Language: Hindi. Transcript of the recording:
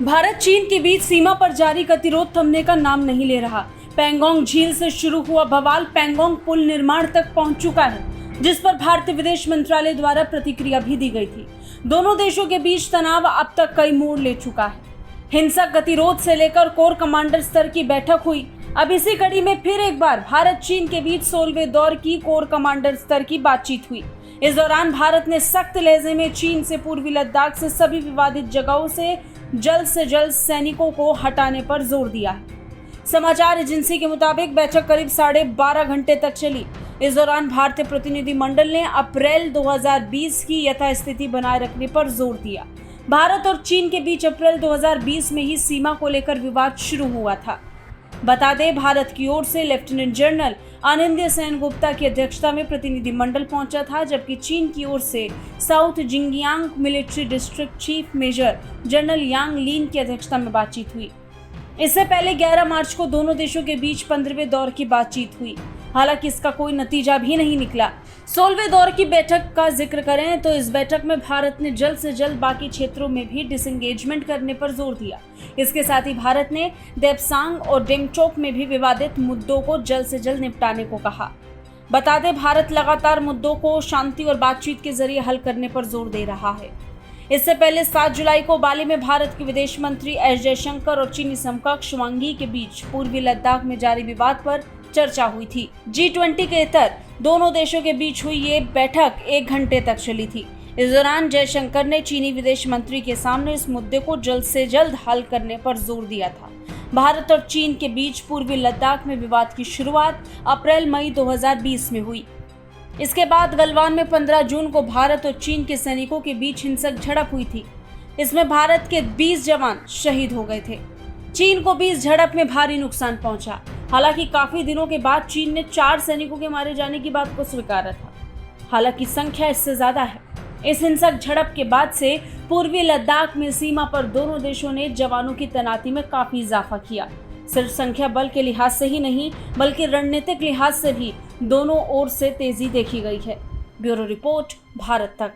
भारत चीन के बीच सीमा पर जारी गतिरोध थमने का नाम नहीं ले रहा। पैंगोंग झील से शुरू हुआ बवाल पैंगोंग पुल निर्माण तक पहुंच चुका है, जिस पर भारतीय विदेश मंत्रालय द्वारा प्रतिक्रिया भी दी गई थी। दोनों देशों के बीच तनाव अब तक कई मोड़ ले चुका है। हिंसक गतिरोध से लेकर कोर कमांडर स्तर की बैठक हुई। अब इसी कड़ी में फिर एक बार भारत चीन के बीच 16वें दौर की कोर कमांडर स्तर की बातचीत हुई। इस दौरान भारत ने सख्त लहजे में चीन से पूर्वी लद्दाख से सभी विवादित जगहों से जल्द सैनिकों को हटाने पर जोर दिया है। समाचार एजेंसी के मुताबिक बैठक करीब 12.5 घंटे तक चली। इस दौरान भारतीय प्रतिनिधिमंडल ने अप्रैल 2020 की यथास्थिति बनाए रखने पर जोर दिया। भारत और चीन के बीच अप्रैल 2020 में ही सीमा को लेकर विवाद शुरू हुआ था। बता दें, भारत की ओर से लेफ्टिनेंट जनरल अनिंद्य सेन गुप्ता की अध्यक्षता में प्रतिनिधिमंडल पहुंचा था, जबकि चीन की ओर से South Xinjiang military district chief major general Yang Lin की अध्यक्षता में बातचीत हुई। इससे पहले 11 मार्च को दोनों देशों के बीच 15वें दौर की बातचीत हुई। हालांकि इसका कोई नतीजा भी नहीं निकला। 16वें दौर की बैठक का जिक्र करें तो इस बैठक में भारत ने जल्द से जल्द बाकी क्षेत्रों में भी डिसएंगेजमेंट करने पर जोर दिया। इसके साथ ही भारत ने देपसांग और डेंगचोक में भी विवादित मुद्दों को जल्द से जल्द निपटाने को कहा। बता दें, भारत लगातार मुद्दों को शांति और बातचीत के जरिए हल करने पर जोर दे रहा है। इससे पहले 7 जुलाई को बाली में भारत के विदेश मंत्री एस जयशंकर और चीनी समकक्ष वांग यी के बीच पूर्वी लद्दाख में जारी विवाद पर चर्चा हुई थी। G20 के इतर दोनों देशों के बीच हुई ये बैठक 1 घंटे तक चली थी। इस दौरान जयशंकर ने चीनी विदेश मंत्री के सामने इस मुद्दे को जल्द से जल्द हल करने पर जोर दिया था। भारत और चीन के बीच पूर्वी लद्दाख में विवाद की शुरुआत अप्रैल-मई 2020 में हुई। इसके बाद गलवान में 15 जून को भारत और चीन के सैनिकों के बीच हिंसक झड़प हुई थी। इसमें भारत के 20 जवान शहीद हो गए थे। चीन को भी इस झड़प में भारी नुकसान पहुंचा। हालांकि काफी दिनों के बाद चीन ने 4 सैनिकों के मारे जाने की बात को स्वीकारा था। हालांकि संख्या इससे ज्यादा है। इस हिंसक झड़प के बाद से पूर्वी लद्दाख में सीमा पर दोनों देशों ने जवानों की तैनाती में काफी इजाफा किया। सिर्फ संख्या बल के लिहाज से ही नहीं, बल्कि रणनीतिक लिहाज से भी दोनों ओर से तेजी देखी गई है। ब्यूरो रिपोर्ट, भारत तक।